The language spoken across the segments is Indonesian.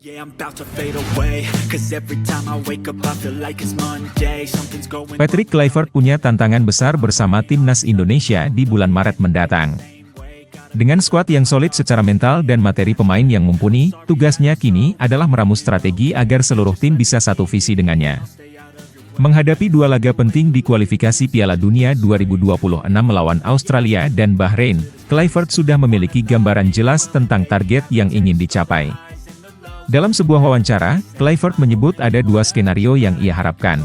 Yeah, I'm about to fade away, 'cause every time I wake up I feel like it's Monday, something's going. Patrick Kluivert punya tantangan besar bersama timnas Indonesia di bulan Maret mendatang. Dengan skuad yang solid secara mental dan materi pemain yang mumpuni, tugasnya kini adalah meramu strategi agar seluruh tim bisa satu visi dengannya. Menghadapi dua laga penting di kualifikasi Piala Dunia 2026 melawan Australia dan Bahrain, Kluivert sudah memiliki gambaran jelas tentang target yang ingin dicapai. Dalam sebuah wawancara, Kluivert menyebut ada dua skenario yang ia harapkan.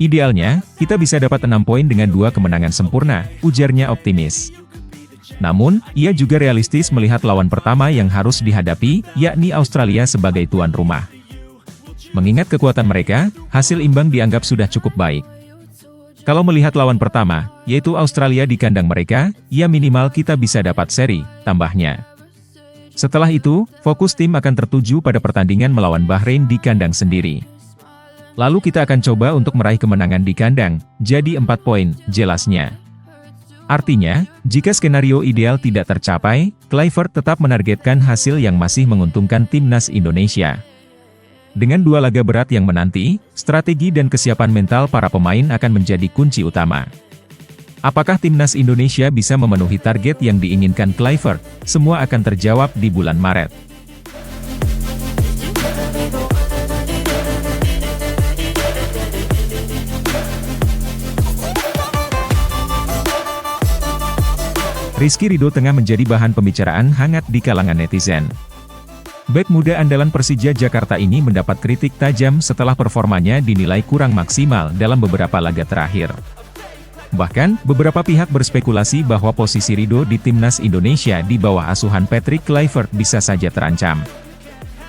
Idealnya, kita bisa dapat 6 poin dengan 2 kemenangan sempurna, ujarnya optimis. Namun, ia juga realistis melihat lawan pertama yang harus dihadapi, yakni Australia sebagai tuan rumah. Mengingat kekuatan mereka, hasil imbang dianggap sudah cukup baik. Kalau melihat lawan pertama, yaitu Australia di kandang mereka, ya minimal kita bisa dapat seri, tambahnya. Setelah itu, fokus tim akan tertuju pada pertandingan melawan Bahrain di kandang sendiri. Lalu kita akan coba untuk meraih kemenangan di kandang, jadi 4 poin, jelasnya. Artinya, jika skenario ideal tidak tercapai, Kluivert tetap menargetkan hasil yang masih menguntungkan timnas Indonesia. Dengan dua laga berat yang menanti, strategi dan kesiapan mental para pemain akan menjadi kunci utama. Apakah timnas Indonesia bisa memenuhi target yang diinginkan Kluivert? Semua akan terjawab di bulan Maret. Rizky Ridho tengah menjadi bahan pembicaraan hangat di kalangan netizen. Bek muda andalan Persija Jakarta ini mendapat kritik tajam setelah performanya dinilai kurang maksimal dalam beberapa laga terakhir. Bahkan, beberapa pihak berspekulasi bahwa posisi Ridho di timnas Indonesia di bawah asuhan Patrick Kluivert bisa saja terancam.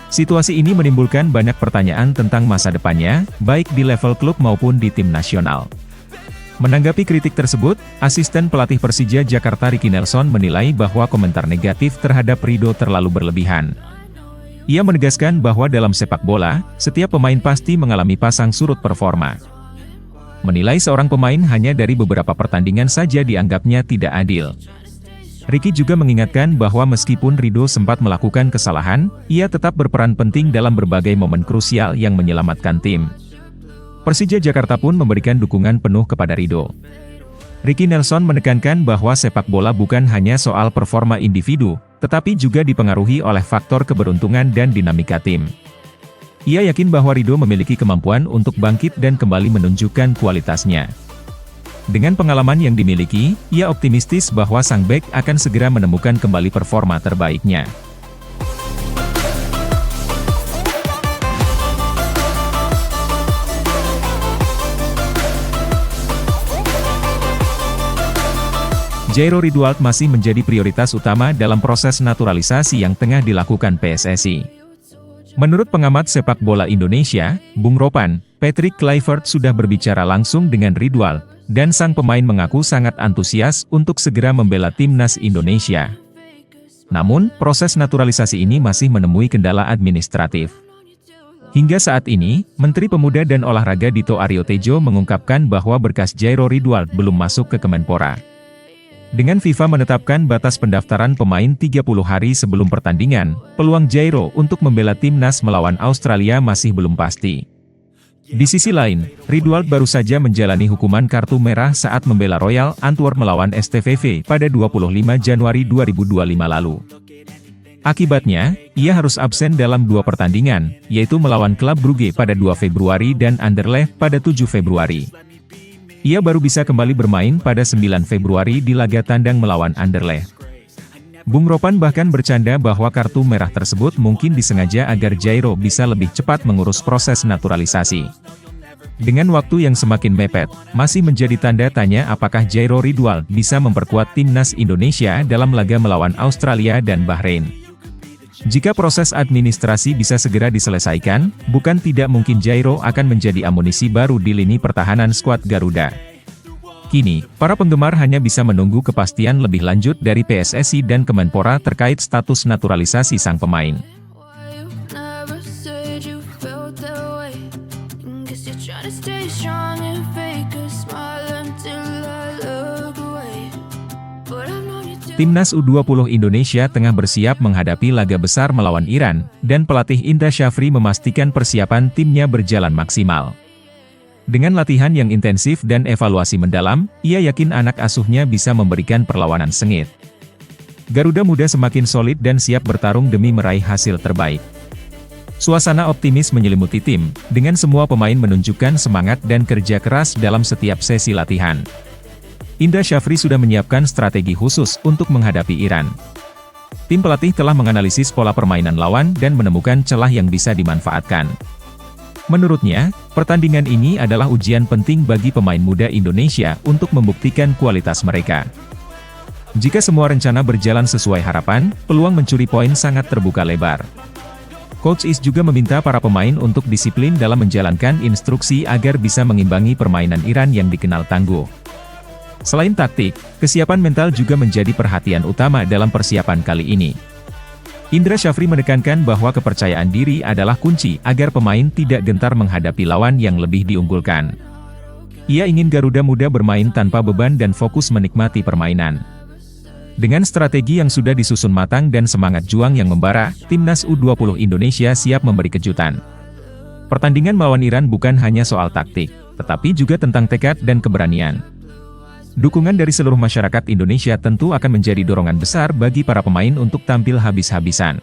Situasi ini menimbulkan banyak pertanyaan tentang masa depannya, baik di level klub maupun di tim nasional. Menanggapi kritik tersebut, asisten pelatih Persija Jakarta Ricky Nelson menilai bahwa komentar negatif terhadap Ridho terlalu berlebihan. Ia menegaskan bahwa dalam sepak bola, setiap pemain pasti mengalami pasang surut performa. Menilai seorang pemain hanya dari beberapa pertandingan saja dianggapnya tidak adil. Ricky juga mengingatkan bahwa meskipun Ridho sempat melakukan kesalahan, ia tetap berperan penting dalam berbagai momen krusial yang menyelamatkan tim. Persija Jakarta pun memberikan dukungan penuh kepada Ridho. Ricky Nelson menekankan bahwa sepak bola bukan hanya soal performa individu, tetapi juga dipengaruhi oleh faktor keberuntungan dan dinamika tim. Ia yakin bahwa Ridho memiliki kemampuan untuk bangkit dan kembali menunjukkan kualitasnya. Dengan pengalaman yang dimiliki, ia optimistis bahwa sang bek akan segera menemukan kembali performa terbaiknya. Jairo Ridwald masih menjadi prioritas utama dalam proses naturalisasi yang tengah dilakukan PSSI. Menurut pengamat sepak bola Indonesia, Bung Ropan, Patrick Kluivert sudah berbicara langsung dengan Ridwald, dan sang pemain mengaku sangat antusias untuk segera membela timnas Indonesia. Namun, proses naturalisasi ini masih menemui kendala administratif. Hingga saat ini, Menteri Pemuda dan Olahraga Dito Aryo Tejo mengungkapkan bahwa berkas Jairo Ridwald belum masuk ke Kemenpora. Dengan FIFA menetapkan batas pendaftaran pemain 30 hari sebelum pertandingan, peluang Jairo untuk membela timnas melawan Australia masih belum pasti. Di sisi lain, Ridwald baru saja menjalani hukuman kartu merah saat membela Royal Antwerp melawan STVV pada 25 Januari 2025 lalu. Akibatnya, ia harus absen dalam 2 pertandingan, yaitu melawan klub Brugge pada 2 Februari dan Anderlecht pada 7 Februari. Ia baru bisa kembali bermain pada 9 Februari di laga tandang melawan Anderlecht. Bung Ropan bahkan bercanda bahwa kartu merah tersebut mungkin disengaja agar Jairo bisa lebih cepat mengurus proses naturalisasi. Dengan waktu yang semakin mepet, masih menjadi tanda tanya apakah Jairo Ridwald bisa memperkuat timnas Indonesia dalam laga melawan Australia dan Bahrain. Jika proses administrasi bisa segera diselesaikan, bukan tidak mungkin Jairo akan menjadi amunisi baru di lini pertahanan skuad Garuda. Kini, para penggemar hanya bisa menunggu kepastian lebih lanjut dari PSSI dan Kemenpora terkait status naturalisasi sang pemain. But I've known you to Timnas U20 Indonesia tengah bersiap menghadapi laga besar melawan Iran, dan pelatih Indra Syafri memastikan persiapan timnya berjalan maksimal. Dengan latihan yang intensif dan evaluasi mendalam, ia yakin anak asuhnya bisa memberikan perlawanan sengit. Garuda Muda semakin solid dan siap bertarung demi meraih hasil terbaik. Suasana optimis menyelimuti tim, dengan semua pemain menunjukkan semangat dan kerja keras dalam setiap sesi latihan. Indra Syafri sudah menyiapkan strategi khusus untuk menghadapi Iran. Tim pelatih telah menganalisis pola permainan lawan dan menemukan celah yang bisa dimanfaatkan. Menurutnya, pertandingan ini adalah ujian penting bagi pemain muda Indonesia untuk membuktikan kualitas mereka. Jika semua rencana berjalan sesuai harapan, peluang mencuri poin sangat terbuka lebar. Coach Is juga meminta para pemain untuk disiplin dalam menjalankan instruksi agar bisa mengimbangi permainan Iran yang dikenal tangguh. Selain taktik, kesiapan mental juga menjadi perhatian utama dalam persiapan kali ini. Indra Syafri menekankan bahwa kepercayaan diri adalah kunci agar pemain tidak gentar menghadapi lawan yang lebih diunggulkan. Ia ingin Garuda Muda bermain tanpa beban dan fokus menikmati permainan. Dengan strategi yang sudah disusun matang dan semangat juang yang membara, Timnas U20 Indonesia siap memberi kejutan. Pertandingan melawan Iran bukan hanya soal taktik, tetapi juga tentang tekad dan keberanian. Dukungan dari seluruh masyarakat Indonesia tentu akan menjadi dorongan besar bagi para pemain untuk tampil habis-habisan.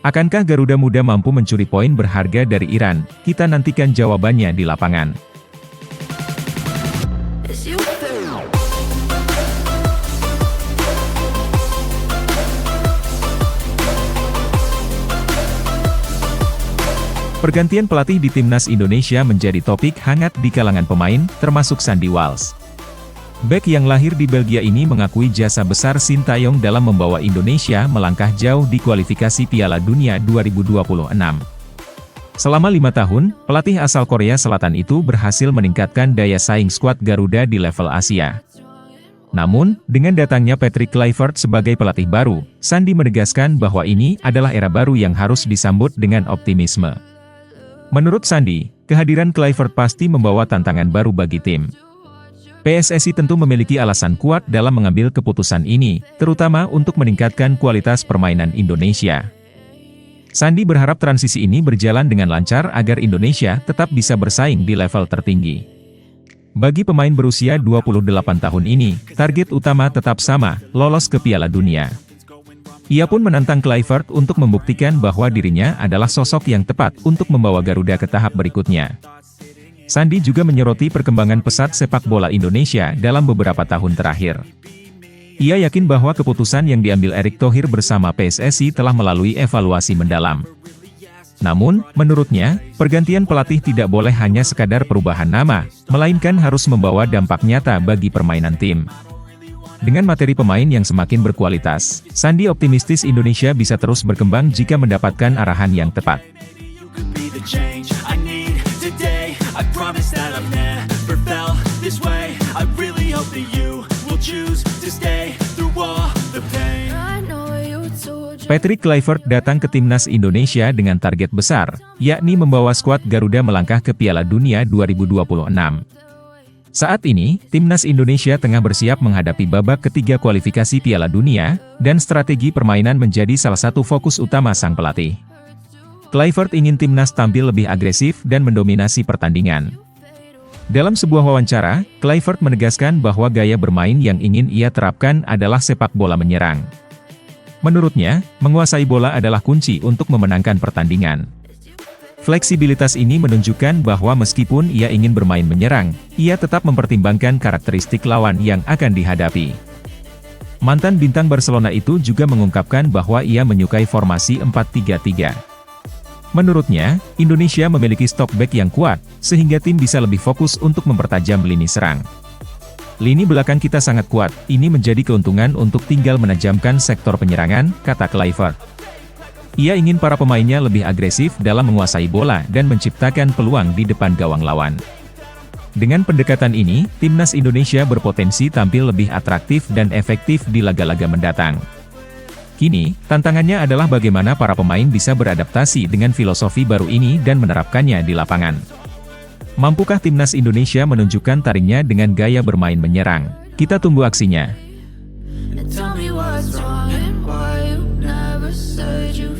Akankah Garuda Muda mampu mencuri poin berharga dari Iran? Kita nantikan jawabannya di lapangan. Pergantian pelatih di Timnas Indonesia menjadi topik hangat di kalangan pemain, termasuk Sandy Walsh. Bek yang lahir di Belgia ini mengakui jasa besar Sintayong dalam membawa Indonesia melangkah jauh di kualifikasi Piala Dunia 2026. Selama 5 tahun, pelatih asal Korea Selatan itu berhasil meningkatkan daya saing skuad Garuda di level Asia. Namun, dengan datangnya Patrick Kluivert sebagai pelatih baru, Sandy menegaskan bahwa ini adalah era baru yang harus disambut dengan optimisme. Menurut Sandy, kehadiran Kluivert pasti membawa tantangan baru bagi tim. PSSI tentu memiliki alasan kuat dalam mengambil keputusan ini, terutama untuk meningkatkan kualitas permainan Indonesia. Sandy berharap transisi ini berjalan dengan lancar agar Indonesia tetap bisa bersaing di level tertinggi. Bagi pemain berusia 28 tahun ini, target utama tetap sama, lolos ke Piala Dunia. Ia pun menantang Kluivert untuk membuktikan bahwa dirinya adalah sosok yang tepat untuk membawa Garuda ke tahap berikutnya. Sandy juga menyoroti perkembangan pesat sepak bola Indonesia dalam beberapa tahun terakhir. Ia yakin bahwa keputusan yang diambil Erick Thohir bersama PSSI telah melalui evaluasi mendalam. Namun, menurutnya, pergantian pelatih tidak boleh hanya sekadar perubahan nama, melainkan harus membawa dampak nyata bagi permainan tim. Dengan materi pemain yang semakin berkualitas, Sandy optimistis Indonesia bisa terus berkembang jika mendapatkan arahan yang tepat. I promise that I've never felt this way. I really hope that you will choose to stay through all the pain. Patrick Kluivert datang ke Timnas Indonesia dengan target besar, yakni membawa skuad Garuda melangkah ke Piala Dunia 2026. Saat ini, Timnas Indonesia tengah bersiap menghadapi babak ketiga kualifikasi Piala Dunia, dan strategi permainan menjadi salah satu fokus utama sang pelatih. Kluivert ingin Timnas tampil lebih agresif dan mendominasi pertandingan. Dalam sebuah wawancara, Kluivert menegaskan bahwa gaya bermain yang ingin ia terapkan adalah sepak bola menyerang. Menurutnya, menguasai bola adalah kunci untuk memenangkan pertandingan. Fleksibilitas ini menunjukkan bahwa meskipun ia ingin bermain menyerang, ia tetap mempertimbangkan karakteristik lawan yang akan dihadapi. Mantan bintang Barcelona itu juga mengungkapkan bahwa ia menyukai formasi 4-3-3. Menurutnya, Indonesia memiliki stok bek yang kuat, sehingga tim bisa lebih fokus untuk mempertajam lini serang. Lini belakang kita sangat kuat, ini menjadi keuntungan untuk tinggal menajamkan sektor penyerangan, kata Kluivert. Ia ingin para pemainnya lebih agresif dalam menguasai bola dan menciptakan peluang di depan gawang lawan. Dengan pendekatan ini, Timnas Indonesia berpotensi tampil lebih atraktif dan efektif di laga-laga mendatang. Kini, tantangannya adalah bagaimana para pemain bisa beradaptasi dengan filosofi baru ini dan menerapkannya di lapangan. Mampukah Timnas Indonesia menunjukkan taringnya dengan gaya bermain menyerang? Kita tunggu aksinya. Tell me why was wrong and why you never said you